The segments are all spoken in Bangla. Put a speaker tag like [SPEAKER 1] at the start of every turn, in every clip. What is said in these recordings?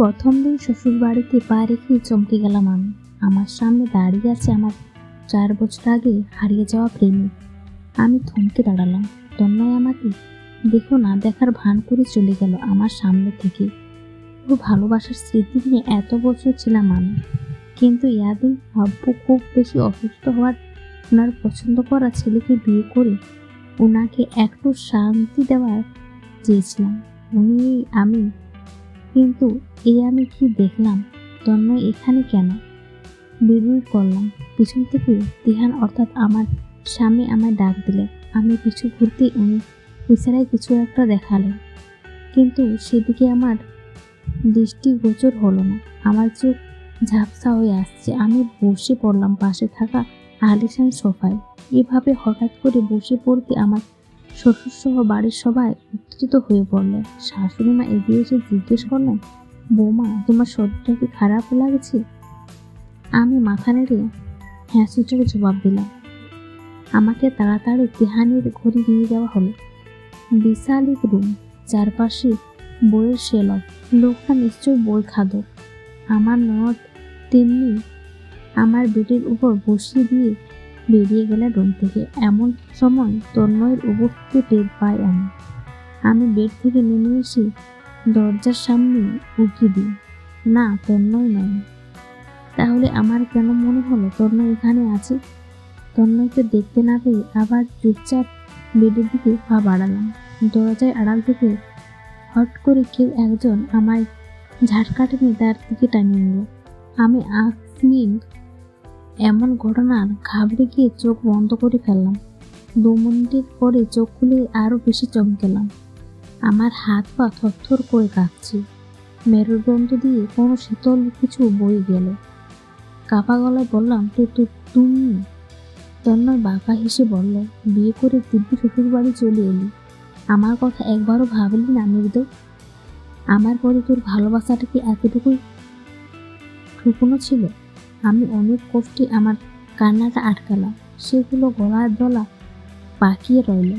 [SPEAKER 1] প্রথম দিন শ্বশুর বাড়িতে পা রেখে চমকে গেলাম আমি। আমার সামনে দাঁড়িয়ে আছে আমার 4 বছর আগে হারিয়ে যাওয়া প্রেমিক। আমি থমকে দাঁড়ালাম। তন্ময় আমাকে দেখো না দেখার ভান করে চলে গেল আমার সামনে থেকে। ওর ভালোবাসার স্মৃতি নিয়ে এত বছর ছিলাম আমি, কিন্তু ইয়াদিন ভাব্য খুব বেশি অসুস্থ হওয়ার ওনার পছন্দ করা ছেলেকে বিয়ে করে ওনাকে একটু শান্তি দেওয়ার চেয়েছিলাম উনি আমি। কিন্তু আমি কি দেখলাম? তন্ময় এখানে কেন? বিড়বিড় করলাম। পিছন থেকে তিহান অর্থাৎ আমার স্বামী আমায় ডাক দিলেন। আমি পিছু ঘুরতে উনি ইশারায় কিছু একটা দেখালেন, কিন্তু সেদিকে আমার দৃষ্টি গোচর হলো না। আমার চোখ ঝাপসা হয়ে আসছে। আমি বসে পড়লাম পাশে থাকা আলিশান সোফায়। এভাবে হঠাৎ করে বসে পড়তে আমার শ্বশুরসহ বাড়ির সবাই উত্তেজিত হয়ে পড়লেন। শাশুড়ি মা এগিয়ে এসে জিজ্ঞেস করলেন, বৌমা তোমার শরীরটা কি খারাপ লাগছে? আমি মাথা নেড়ে হ্যাঁ সূচকে জবাব দিলাম। আমাকে তাড়াতাড়ি তিহানের ঘরে নিয়ে যাওয়া হলো। বিশাল এক রুম, চারপাশে বইয়ের শেলফ। লোকটা নিশ্চয় বই খাদক। আমার ননদ তেমনি আমার বেডের উপর বসিয়ে দিয়ে বেরিয়ে গেলেন রুম থেকে। এমন সময় তন্ময়ের উপস্থিতি টের পাই আমি। আমি বেড থেকে নেমে এসে দরজার সামনে উঁকি দিই। না, তন্ময় নয়। তাহলে আমার কেন মনে হলো তন্ময় এখানে আছে? তন্ময়কে দেখতে না পেয়ে আবার চুপচাপ বেডের দিকে পা বাড়ালাম। দরজায় আড়াল থেকে হট করে কেউ একজন আমায় ঝাটকা টেনে তার দিকে টানিয়ে নিল। আমি এমন ঘটনার ঘাবড়ে গিয়ে চোখ বন্ধ করে ফেললাম। 2 মিনিটের পরে চোখ খুলে আরো বেশি চমকেলাম। আমার হাত পা থরথর করে কাঁপছে। মেরুদণ্ড দিয়ে কোনো শীতল কিছু বয়ে গেল। কাপা গলায় বললাম, তুমি? তন্ময় বাঁকা হেসে বলল, বিয়ে করে দিব্য শ্বশুর বাড়ি চলে এলি, আমার কথা একবারও ভাবলি না মৃদ? আমার পরে তোর ভালোবাসাটা কি এতটুকুই ঠুকুনো ছিল? আমি অনেক কষ্টে আমার কান্নাটা আটকালাম। সেগুলো গলার দলা পাকিয়ে রইল।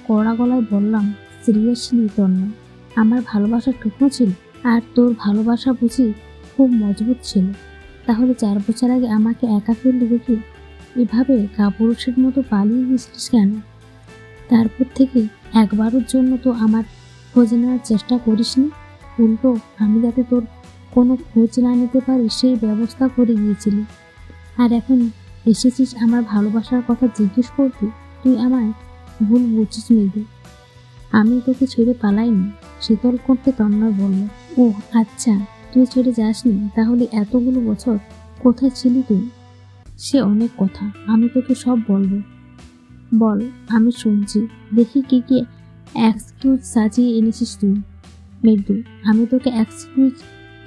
[SPEAKER 1] কড়া গলায় বললাম, সিরিয়াসলি তন্ময়, আমার ভালোবাসা ঠুকনো ছিল? আর তোর ভালোবাসা বুঝি খুব মজবুত ছিল? তাহলে 4 বছর আগে আমাকে একা ফেলে রেখে এভাবে কাপুরুষের মতো পালিয়ে গেছিস কেন? তারপর থেকে একবারের জন্য তো আমার খোঁজ নেওয়ার চেষ্টা করিসনি। উল্টো আমি যাতে তোর কোনো খোঁজ না নিতে পারি সেই ব্যবস্থা করে গিয়েছিলি। আর এখন এসেছিস আমার ভালোবাসার কথা জিজ্ঞেস করতে? তুই আমায় ভুল বুঝিস মৃদু। আমি তোকে ছেড়ে পালাইনি। শীতল কণ্ঠে তন্ময় বলল, ও আচ্ছা, তুই ছেড়ে যাসনি। তাহলে এতগুলো বছর কোথায় ছিলি তুই? সে অনেক কথা, আমি তোকে সব বলবো। বল, আমি শুনছি। দেখি কি কি এক্সকিউজ সাজিয়ে এনেছিস তুই। মৃদু, আমি তোকে এক্সকিউজ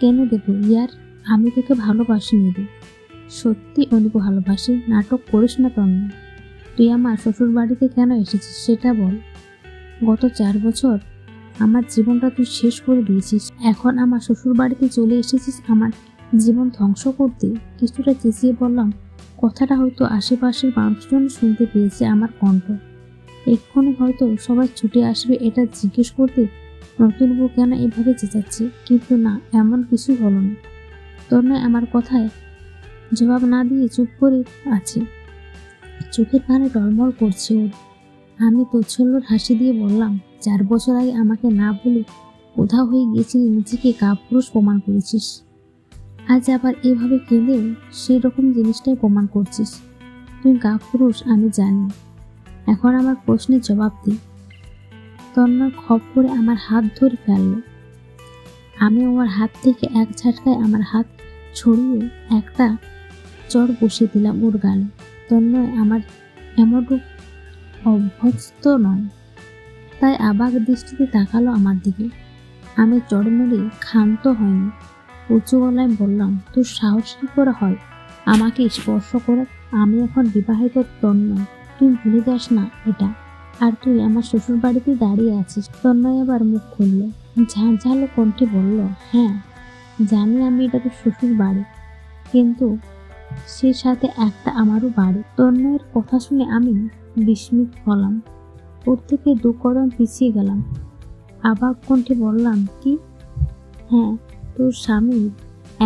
[SPEAKER 1] কেন দেবো ইয়ার? আমি তোকে ভালোবাসি মৃদু, সত্যি অনেক ভালোবাসি। নাটক করিস না তন্ময়। তুই আমার শ্বশুর বাড়িতে কেন এসেছিস সেটা বল। গত 4 বছর আমার জীবনটা তুই শেষ করে দিয়েছিস। এখন আমার শ্বশুর বাড়িতে চলে এসেছিস আমার জীবন ধ্বংস করতে। কিছুটা চেঁচিয়ে বললাম। কথাটা হয়তো আশেপাশের মানুষজন শুনতে পেয়েছে আমার কণ্ঠ। এক্ষুনি হয়তো সবাই ছুটে আসবে এটা জিজ্ঞেস করতে, নতুন বউ কেন এভাবে চেঁচাচ্ছে। কিন্তু না, এমন কিছু হলো না। তন্ময় আমার কথায় জবাব না দিয়ে চুপ করে আছে। চোখের পানে টলমল করছে ওর। আমি তোচ্ছল্যর হাসি দিয়ে বললাম, 4 বছর আগে আমাকে না বলে উধাও হয়ে গিয়েছিলি, নিজেকে কাপুরুষ প্রমাণ করেছিস। আজ আবার এভাবে কেঁদেও সেই রকম জিনিসটাই প্রমাণ করছিস। তুই কাপুরুষ আমি জানি। এখন আমার প্রশ্নের জবাব দিই। তন্ময় খপ করে আমার হাত ধরে ফেলল। আমি আমার হাত থেকে এক ঝাটকায় আমার হাত ছড়িয়ে একটা চড় বসিয়ে দিলাম ওর গালে। তন্ময় আমার এমনটুক অভ্যস্ত নয়, তাই অবাক দৃষ্টিতে তাকালো আমার দিকে। আমি চড় মেরে ক্ষান্ত হয়নি। উঁচু গলায় বললাম, তোর সাহস কি করে হয় আমাকে স্পর্শ করে? আমি এখন বিবাহিত তন্ময়, তুই ভুলে যাস না এটা। আর তুই আমার শ্বশুর বাড়িতে দাঁড়িয়ে আছিস। তন্ময় আবার মুখ খুলল, ঝাঁঝালো কণ্ঠে বলল, হ্যাঁ জানি আমি এটা তোর শ্বশুর বাড়ি, কিন্তু সেই সাথে একটা আমারও বাড়ি। তন্ময়ের কথা শুনে আমি বিস্মিত হলাম। ওর থেকে 2 কদম পিছিয়ে গেলাম। অবাক কণ্ঠে বললাম, কি? হ্যাঁ, তোর স্বামীর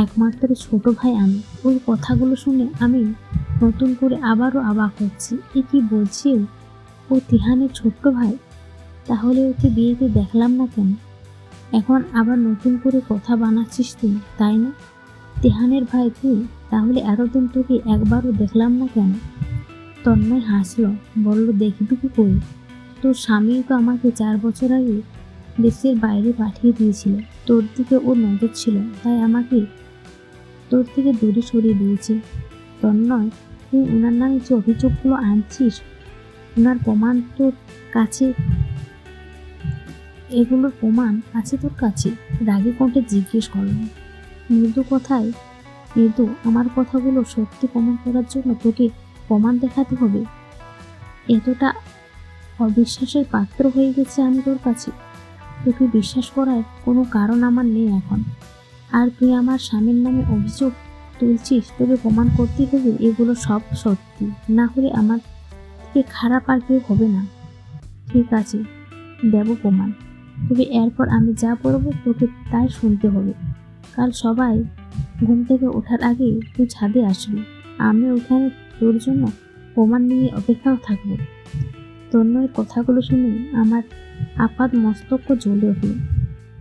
[SPEAKER 1] একমাত্র ছোট ভাই আমি। ওই কথাগুলো শুনে আমি নতুন করে আবারও অবাক হচ্ছি। এ কি বলছি? ও তিহানের ছোট্ট ভাই? তাহলে ওকে বিয়েতে দেখলাম না কেন? এখন আবার নতুন করে কথা বানাচ্ছিস তুই, তাই না? তিহানের ভাই তুই, তাহলে এতদিন তোকে একবারও দেখলাম না কেন? তন্ময় হাসলো, বলল, দেখবি কি করে? তোর স্বামীও তো আমাকে 4 বছর আগে দেশের বাইরে পাঠিয়ে দিয়েছিল। তোর দিকে ওর নজর ছিল, তাই আমাকে তোর থেকে দূরে সরিয়ে দিয়েছে। তন্ময়, তুই ওনার নামে যে অভিযোগগুলো আনছিস, ওনার প্রমাণ তোর কাছে, এগুলোর প্রমাণ আছে তোর কাছে? রাগী কণ্ঠে জিজ্ঞেস করলাম। মৃদু, আমার কথাগুলো সত্যি প্রমাণ করার জন্য তোকে প্রমাণ দেখাতে হবে? এতটা অবিশ্বাসের পাত্র হয়ে গেছে আমি তোর কাছে? তোকে বিশ্বাস করার কোনো কারণ আমার নেই এখন। আর তুই আমার স্বামীর নামে অভিযোগ তুলছিস, তোকে প্রমাণ করতেই হবে এগুলো সব সত্যি, না হলে আমার থেকে খারাপ আর কেউ হবে না। ঠিক আছে, দেব প্রমাণ, তবে এরপর আমি যা বলবো তোকে তাই শুনতে হবে। কাল সবাই ঘুম থেকে ওঠার আগে তুই ছাদে আসবি, আমি ওখানে তোর জন্য প্রমাণ নিয়ে অপেক্ষাও থাকবো। তন্ময়ের কথাগুলো শুনে আমার আপাত মস্তক জ্বলে উঠল।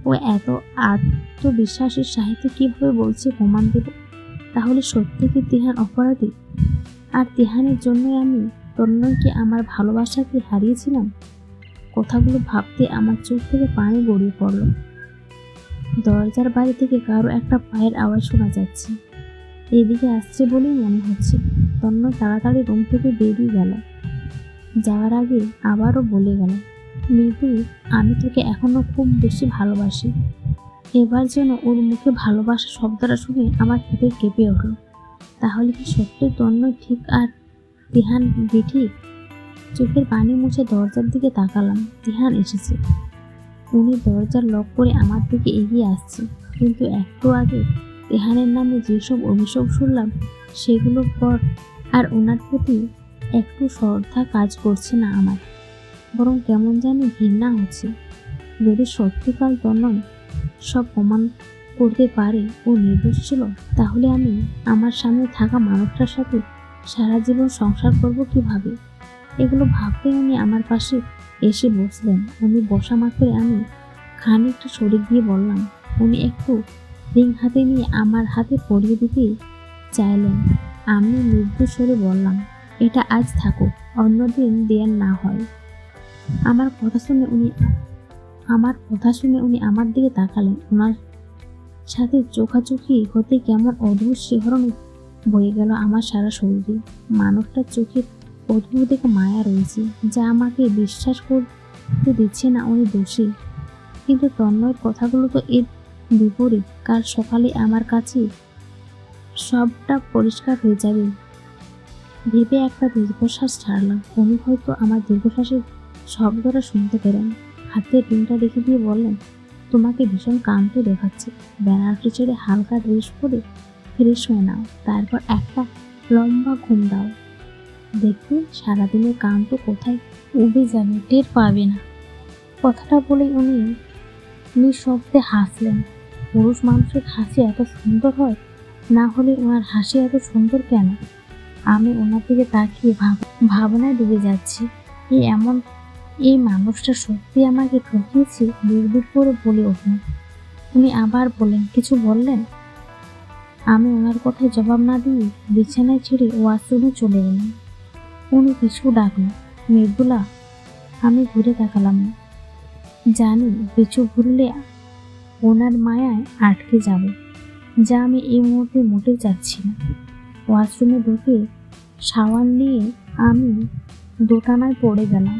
[SPEAKER 1] ও এত আত্মবিশ্বাসের সাহিত্য কিভাবে বলছে প্রমাণ দেব? তাহলে সত্যি কি তিহান অপরাধী? আর তিহানের জন্যই আমি তন্ময়কে, আমার ভালোবাসাকে হারিয়েছিলাম? কথাগুলো ভাবতে আমার চোখ থেকে পানি গড়িয়ে পড়ল। দরজার বাইরে থেকে কারো একটা পায়ের আওয়াজ শোনা যাচ্ছে। এদিকে আসছে বলেই মনে হচ্ছে। তন্ময় তাড়াতাড়ি রুম থেকে বেরিয়ে গেল। যাওয়ার আগে আবারও বলে গেল, মৃদু, আমি তোকে এখনো খুব বেশি ভালোবাসি। এবার যেন ওর মুখে ভালোবাসা শব্দটা শুনে আমার হৃদয় কেঁপে উঠল। তাহলে কি সত্যি তন্ময় ঠিক আর তিহান বেঠিক? চোখের পানি মুছে দরজার দিকে তাকালাম। তিহান এসেছে। উনি দরজার লক করে আমার দিকে এগিয়ে আসছে। কিন্তু একটু আগে তিহানের নামে যেসব অভিযোগ শুনলাম, সেগুলোর পর আর ওনার প্রতি একটু শ্রদ্ধা কাজ করছে না আমার, বরং কেমন জানি ঘৃণা হচ্ছে। যদি সত্যিকার তন্ময় সব প্রমাণ করতে পারে ও নির্দোষ ছিল, তাহলে আমি আমার সামনে থাকা মানুষটার সাথে সারা জীবন সংসার করব কিভাবে? এগুলো ভাবতে উনি আমার পাশে এসে বসলেন। উনি বসা মাত্রই আমি খানিকটা সরে গিয়ে বললাম। উনি একটু রিং হাতে নিয়ে আমার হাতে পরিয়ে দিতে চাইলেন। আমি মৃদু স্বরে বললাম, এটা আজ থাকুক, অন্যদিন দেয়ার না হয়। আমার কথা শুনে উনি আমার দিকে তাকালেন। ওনার সাথে চোখাচোখি হতে কেমন অদ্ভুত শিহরণ বয়ে গেল আমার সারা শরীরে। মানুষটার চোখে অদ্ভুত এক মায়া রয়েছে, যা আমাকে বিশ্বাস করতে দিচ্ছে না উনি দোষী। কিন্তু তন্ময়ের কথাগুলো তো এর বিপরীত। কাল সকালে আমার কাছে সবটা পরিষ্কার হয়ে যাবে ভেবে একটা দীর্ঘশ্বাস ছাড়লাম। উনি হয়তো আমার দীর্ঘশ্বাসের শব্দটা শুনতে পেলেন। হাতের রিংটা রেখে দিয়ে বললেন, তোমাকে ভীষণ ক্লান্ত দেখাচ্ছে। বেনারসি ছেড়ে হালকা ড্রেস পরে ফ্রেশ হয়ে নাও, তারপর একটা লম্বা ঘুম দাও। দেখবে সারাদিনের ক্লান্ত কোথায় উবে যাবে, টের পাবে না। কথাটা বলেই উনি নিঃশব্দে হাসলেন। পুরুষ মানুষের হাসি এত সুন্দর হয়, না হলে ওনার হাসি এত সুন্দর কেন? আমি ওনার দিকে তাকিয়ে ভাবনায় ডুবে যাচ্ছি। এই মানুষটা সত্যি আমাকে ঠকিয়েছে, বিড়বিড় করে বলে উঠল। উনি আবার বললেন, কিছু বললেন? আমি ওনার কথায় জবাব না দিয়ে বিছানায় ছেড়ে ওয়াশরুমে চলে গেলাম। উনি কিছু ডাকলো, মৃদুলা। আমি ঘুরে তাকালাম না। জানি পিছু ঘুরলে ওনার মায়ায় আটকে যাব, যা আমি এই মুহূর্তে মোটেই চাচ্ছি না। ওয়াশরুমে ঢুকে শাওয়ার নিয়ে আমি দোটানায় পড়ে গেলাম।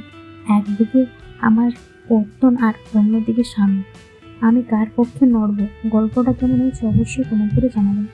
[SPEAKER 1] একদিকে আমার পত্তন আর অন্যদিকে স্বামী। আমি কার পক্ষে নড়ব? গল্পটা কেমন হয়েছে অবশ্যই কমেন্ট করে জানাবেন।